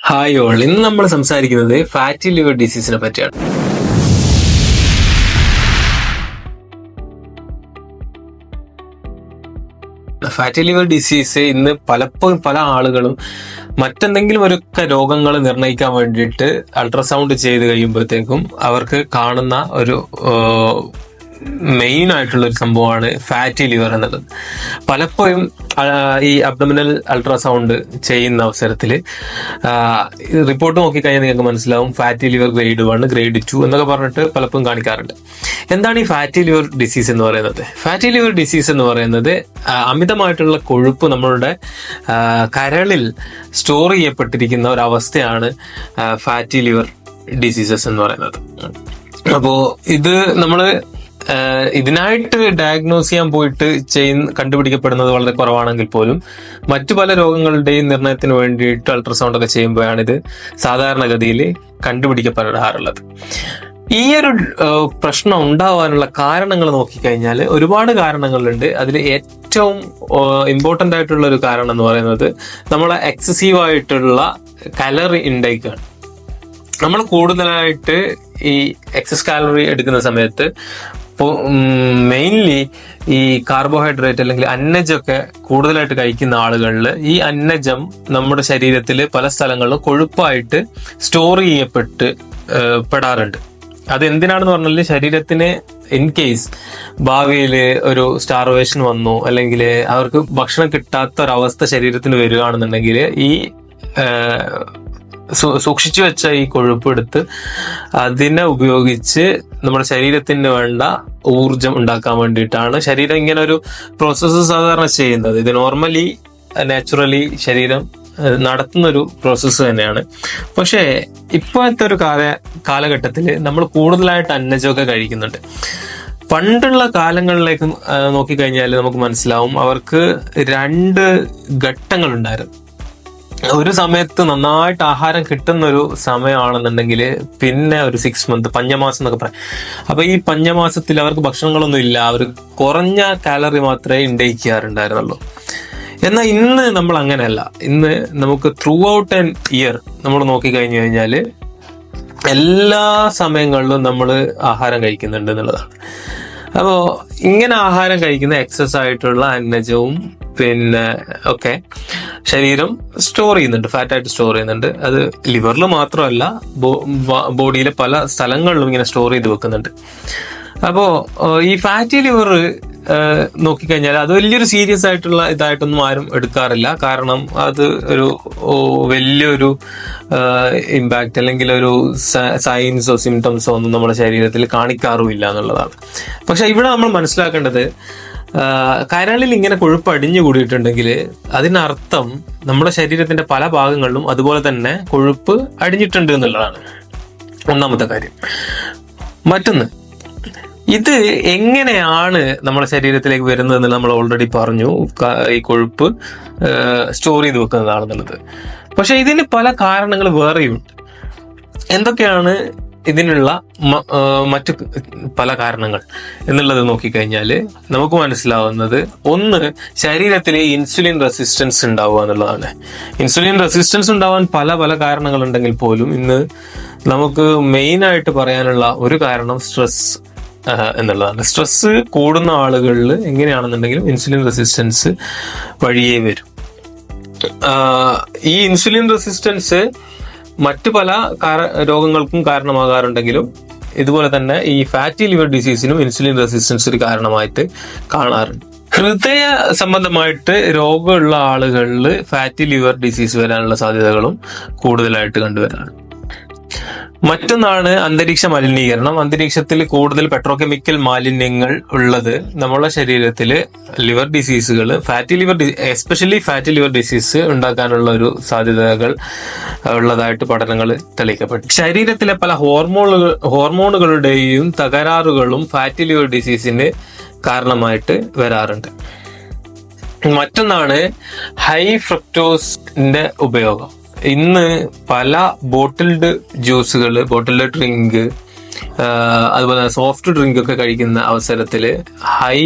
Hi all, ഇന്ന് നമ്മൾ സംസാരിക്കുന്നത് ഫാറ്റി ലിവർ ഡിസീസിനെ പറ്റിയാണ്. ഫാറ്റി ലിവർ ഡിസീസ് ഇന്ന് പലപ്പോഴും പല ആളുകളും മറ്റെന്തെങ്കിലും ഒരു രോഗങ്ങൾ നിർണ്ണയിക്കാൻ വേണ്ടിയിട്ട് അൾട്രാസൗണ്ട് ചെയ്ത് കഴിയുമ്പോഴത്തേക്കും അവർക്ക് കാണുന്ന ഒരു മെയിൻ ആയിട്ടുള്ള ഒരു സംഭവമാണ് ഫാറ്റി ലിവർ എന്നുള്ളത്. പലപ്പോഴും ഈ അബ്ഡോമിനൽ അൾട്രാസൗണ്ട് ചെയ്യുന്ന അവസരത്തിൽ റിപ്പോർട്ട് നോക്കിക്കഴിഞ്ഞാൽ നിങ്ങൾക്ക് മനസ്സിലാവും ഫാറ്റി ലിവർ ഗ്രേഡ് 1, ഗ്രേഡ് 2 എന്നൊക്കെ പറഞ്ഞിട്ട് പലപ്പോഴും കാണിക്കാറുണ്ട്. എന്താണ് ഈ ഫാറ്റി ലിവർ ഡിസീസ് എന്ന് പറയുന്നത്? ഫാറ്റി ലിവർ ഡിസീസ് എന്ന് പറയുന്നത് അമിതമായിട്ടുള്ള കൊഴുപ്പ് നമ്മളുടെ കരളിൽ സ്റ്റോർ ചെയ്യപ്പെട്ടിരിക്കുന്ന ഒരു അവസ്ഥയാണ് ഫാറ്റി ലിവർ ഡിസീസസ് എന്ന് പറയുന്നത്. അപ്പോൾ ഇത് നമ്മള് ഇതിനായിട്ട് ഡയഗ്നോസ് ചെയ്യാൻ പോയിട്ട് കണ്ടുപിടിക്കപ്പെടുന്നത് വളരെ കുറവാണെങ്കിൽ പോലും മറ്റു പല രോഗങ്ങളുടെയും നിർണയത്തിന് വേണ്ടിയിട്ട് അൾട്രാസൗണ്ട് ഒക്കെ ചെയ്യുമ്പോഴാണ് ഇത് സാധാരണഗതിയിൽ കണ്ടുപിടിക്കപ്പെടാറുള്ളത്. ഈ ഒരു പ്രശ്നം ഉണ്ടാവാനുള്ള കാരണങ്ങൾ നോക്കിക്കഴിഞ്ഞാൽ ഒരുപാട് കാരണങ്ങളുണ്ട്. അതിൽ ഏറ്റവും ഇമ്പോർട്ടൻ്റ് ആയിട്ടുള്ള ഒരു കാരണം എന്ന് പറയുന്നത് നമ്മളെ എക്സസീവായിട്ടുള്ള കലറി ഇൻടേക്കാണ്. നമ്മൾ കൂടുതലായിട്ട് ഈ എക്സസ് കാലറി എടുക്കുന്ന സമയത്ത് മെയിൻലി ഈ കാർബോഹൈഡ്രേറ്റ് അല്ലെങ്കിൽ അന്നജമൊക്കെ കൂടുതലായിട്ട് കഴിക്കുന്ന ആളുകളിൽ ഈ അന്നജം നമ്മുടെ ശരീരത്തിൽ പല സ്ഥലങ്ങളിലും കൊഴുപ്പായിട്ട് സ്റ്റോർ പെടാറുണ്ട്. അത് എന്തിനാണെന്ന് പറഞ്ഞാൽ ശരീരത്തിന് ഇൻ കേസ് ഭാവിയിൽ ഒരു സ്റ്റാർവേഷൻ വന്നു അല്ലെങ്കിൽ അവർക്ക് ഭക്ഷണം കിട്ടാത്ത ഒരവസ്ഥ ശരീരത്തിന് വരികയാണെന്നുണ്ടെങ്കിൽ ഈ സൂക്ഷിച്ചു വെച്ച ഈ കൊഴുപ്പ് എടുത്ത് അതിനെ ഉപയോഗിച്ച് നമ്മുടെ ശരീരത്തിന് വേണ്ട ഊർജം ഉണ്ടാക്കാൻ വേണ്ടിയിട്ടാണ് ശരീരം ഇങ്ങനെ ഒരു പ്രോസസ്സ് സാധാരണ ചെയ്യുന്നത്. ഇത് നോർമലി നാച്ചുറലി ശരീരം നടത്തുന്ന ഒരു പ്രോസസ്സ് തന്നെയാണ്. പക്ഷേ ഇപ്പോഴത്തെ ഒരു കാലഘട്ടത്തിൽ നമ്മൾ കൂടുതലായിട്ട് അന്നജമൊക്കെ കഴിക്കുന്നുണ്ട്. പണ്ടുള്ള കാലങ്ങളിലേക്ക് നോക്കിക്കഴിഞ്ഞാൽ നമുക്ക് മനസ്സിലാവും അവർക്ക് 2 ഘട്ടങ്ങളുണ്ടായിരുന്നു. ഒരു സമയത്ത് നന്നായിട്ട് ആഹാരം കിട്ടുന്ന ഒരു സമയമാണെന്നുണ്ടെങ്കിൽ പിന്നെ ഒരു 6 മന്ത് പഞ്ഞമാസം എന്നൊക്കെ പറയാം. അപ്പൊ ഈ പഞ്ഞമാസത്തിൽ അവർക്ക് ഭക്ഷണങ്ങളൊന്നും ഇല്ല, അവർ കുറഞ്ഞ കാലറി മാത്രമേ ഇൻടേക്ക് ചെയ്യാറുണ്ടായിരുന്നുള്ളൂ. എന്നാൽ ഇന്ന് നമ്മൾ അങ്ങനെയല്ല. ഇന്ന് നമുക്ക് ത്രൂ ഔട്ട് ആൻ ഇയർ നമ്മൾ നോക്കിക്കഴിഞ്ഞു കഴിഞ്ഞാൽ എല്ലാ സമയങ്ങളിലും നമ്മൾ ആഹാരം കഴിക്കുന്നുണ്ട് എന്നുള്ളതാണ്. അപ്പോൾ ഇങ്ങനെ ആഹാരം കഴിക്കുന്ന എക്സസ് ആയിട്ടുള്ള അന്നജവും പിന്നെ ഒക്കെ ശരീരം സ്റ്റോർ ചെയ്യുന്നുണ്ട്, ഫാറ്റായിട്ട് സ്റ്റോർ ചെയ്യുന്നുണ്ട്. അത് ലിവറിൽ മാത്രമല്ല ബോഡിയിലെ പല സ്ഥലങ്ങളിലും ഇങ്ങനെ സ്റ്റോർ ചെയ്ത് വെക്കുന്നുണ്ട്. അപ്പോൾ ഈ ഫാറ്റി ലിവർ നോക്കിക്കഴിഞ്ഞാൽ അത് വലിയൊരു സീരിയസ് ആയിട്ടുള്ള ഇതായിട്ടൊന്നും ആരും എടുക്കാറില്ല. കാരണം അത് ഒരു വലിയൊരു ഇമ്പാക്റ്റ് അല്ലെങ്കിൽ ഒരു സൈൻസോ സിംറ്റംസോ ഒന്നും നമ്മുടെ ശരീരത്തിൽ കാണിക്കാറുമില്ല എന്നുള്ളതാണ്. പക്ഷെ ഇവിടെ നമ്മൾ മനസ്സിലാക്കേണ്ടത് കരളിൽ ഇങ്ങനെ കൊഴുപ്പ് അടിഞ്ഞു കൂടിയിട്ടുണ്ടെങ്കിൽ അതിനർത്ഥം നമ്മുടെ ശരീരത്തിന്റെ പല ഭാഗങ്ങളിലും അതുപോലെ തന്നെ കൊഴുപ്പ് അടിഞ്ഞിട്ടുണ്ട് എന്നുള്ളതാണ് ഒന്നാമത്തെ കാര്യം. മറ്റൊന്ന്, ഇത് എങ്ങനെയാണ് നമ്മുടെ ശരീരത്തിലേക്ക് വരുന്നതെന്ന് നമ്മൾ ഓൾറെഡി പറഞ്ഞു, ഈ കൊഴുപ്പ് സ്റ്റോർ ചെയ്ത് വെക്കുന്നതാണെന്നുള്ളത്. പക്ഷെ ഇതിന് പല കാരണങ്ങൾ വേറെയുണ്ട്. എന്തൊക്കെയാണ് ഇതിനുള്ള മറ്റു പല കാരണങ്ങൾ എന്നുള്ളത് നോക്കിക്കഴിഞ്ഞാൽ നമുക്ക് മനസ്സിലാവുന്നത്, ഒന്ന്, ശരീരത്തിലെ ഇൻസുലിൻ റെസിസ്റ്റൻസ് ഉണ്ടാവുക എന്നുള്ളതാണ്. ഇൻസുലിൻ റെസിസ്റ്റൻസ് ഉണ്ടാവാൻ പല പല കാരണങ്ങളുണ്ടെങ്കിൽ പോലും ഇന്ന് നമുക്ക് മെയിനായിട്ട് പറയാനുള്ള ഒരു കാരണം സ്ട്രെസ് എന്നുള്ളതാണ്. സ്ട്രെസ് കൂടുന്ന ആളുകളിൽ എങ്ങനെയാണെന്നുണ്ടെങ്കിലും ഇൻസുലിൻ റെസിസ്റ്റൻസ് വഴിയേ വരും. ഈ ഇൻസുലിൻ റെസിസ്റ്റൻസ് മറ്റു പല രോഗങ്ങൾക്കും കാരണമാകാറുണ്ടെങ്കിലും ഇതുപോലെ തന്നെ ഈ ഫാറ്റി ലിവർ ഡിസീസിനും ഇൻസുലിൻ റെസിസ്റ്റൻസ് ഒരു കാരണമായിട്ട് കാണാറുണ്ട്. ഹൃദയ സംബന്ധമായിട്ട് രോഗമുള്ള ആളുകളിൽ ഫാറ്റി ലിവർ ഡിസീസ് വരാനുള്ള സാധ്യതകളും കൂടുതലായിട്ട് കണ്ടുവരാറുണ്ട്. മറ്റൊന്നാണ് അന്തരീക്ഷ മലിനീകരണം. അന്തരീക്ഷത്തിൽ കൂടുതൽ പെട്രോകെമിക്കൽ മാലിന്യങ്ങൾ ഉള്ളത് നമ്മുടെ ശരീരത്തിൽ ലിവർ ഡിസീസുകൾ, എസ്പെഷ്യലി ഫാറ്റി ലിവർ ഡിസീസ് ഉണ്ടാക്കാനുള്ള ഒരു സാധ്യതകൾ ഉള്ളതായിട്ട് പഠനങ്ങൾ തെളിയിക്കപ്പെട്ടു. ശരീരത്തിലെ പല ഹോർമോണുകളുടെയും തകരാറുകളും ഫാറ്റി ലിവർ ഡിസീസിന് കാരണമായിട്ട് വരാറുണ്ട്. മറ്റൊന്നാണ് ഹൈ ഫ്രക്ടോസിന്റെ ഉപയോഗം. ഇന്ന് പല ബോട്ടിൽഡ് ജ്യൂസുകൾ, ബോട്ടിൽഡ് ഡ്രിങ്ക്, അതുപോലെ സോഫ്റ്റ് ഡ്രിങ്ക് ഒക്കെ കഴിക്കുന്ന അവസരത്തിൽ ഹൈ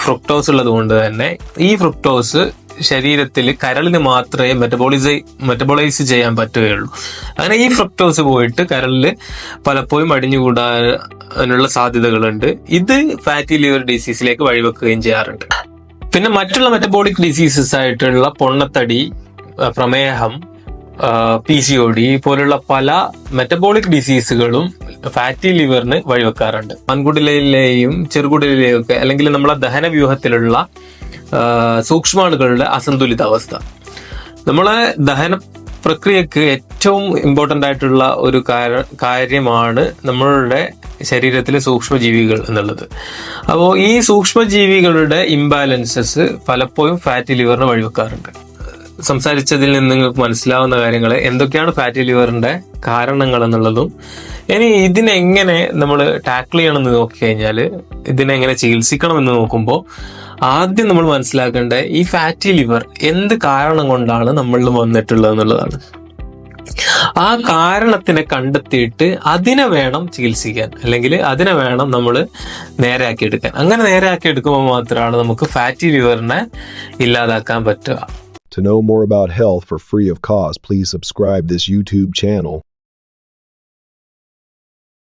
ഫ്രക്ടോസ് ഉള്ളത് കൊണ്ട് തന്നെ ഈ ഫ്രക്ടോസ് ശരീരത്തിൽ കരളിന് മാത്രമേ മെറ്റബോളൈസ് ചെയ്യാൻ പറ്റുകയുള്ളൂ. അങ്ങനെ ഈ ഫ്രക്ടോസ് പോയിട്ട് കരളിൽ പലപ്പോഴും അടിഞ്ഞുകൂടാനുള്ള സാധ്യതകളുണ്ട്. ഇത് ഫാറ്റി ലിവർ ഡിസീസിലേക്ക് വഴിവെക്കുകയും ചെയ്യാറുണ്ട്. പിന്നെ മറ്റുള്ള മെറ്റബോളിക് ഡിസീസസ് ആയിട്ടുള്ള പൊണ്ണത്തടി, പ്രമേഹം, PCOD പോലുള്ള പല മെറ്റബോളിക് ഡിസീസുകളും ഫാറ്റി ലിവറിന് വഴിവെക്കാറുണ്ട്. വൻകുടലിലെയും ചെറുകുടലിലെയും ഒക്കെ അല്ലെങ്കിൽ നമ്മളെ ദഹന വ്യൂഹത്തിലുള്ള സൂക്ഷ്മാണുക്കളുടെ അസന്തുലിതാവസ്ഥ നമ്മളെ ദഹന പ്രക്രിയക്ക് ഏറ്റവും ഇമ്പോർട്ടൻ്റ് ആയിട്ടുള്ള ഒരു കാര്യമാണ് നമ്മളുടെ ശരീരത്തിലെ സൂക്ഷ്മജീവികൾ എന്നുള്ളത്. അപ്പോൾ ഈ സൂക്ഷ്മജീവികളുടെ ഇംബാലൻസസ് പലപ്പോഴും ഫാറ്റി ലിവറിന് വഴിവെക്കാറുണ്ട്. സംസാരിച്ചതിൽ നിന്ന് നിങ്ങൾക്ക് മനസ്സിലാവുന്ന കാര്യങ്ങൾ എന്തൊക്കെയാണ് ഫാറ്റി ലിവറിന്റെ കാരണങ്ങൾ എന്നുള്ളതും ഇനി ഇതിനെങ്ങനെ നമ്മൾ ടാക്കിൾ ചെയ്യണമെന്ന് നോക്കിക്കഴിഞ്ഞാൽ ഇതിനെങ്ങനെ ചികിത്സിക്കണം എന്ന് നോക്കുമ്പോൾ ആദ്യം നമ്മൾ മനസ്സിലാക്കേണ്ട ഈ ഫാറ്റി ലിവർ എന്ത് കാരണം കൊണ്ടാണ് നമ്മളിൽ വന്നിട്ടുള്ളത് എന്നുള്ളതാണ്. ആ കാരണത്തിനെ കണ്ടെത്തിയിട്ട് അതിനെ വേണം ചികിത്സിക്കാൻ, അല്ലെങ്കിൽ അതിനെ വേണം നമ്മൾ നേരെയാക്കി എടുക്കാൻ. അങ്ങനെ നേരെയാക്കി എടുക്കുമ്പോൾ മാത്രമാണ് നമുക്ക് ഫാറ്റി ലിവറിനെ ഇല്ലാതാക്കാൻ പറ്റുക. To know more about health for free of cost, please subscribe this YouTube channel.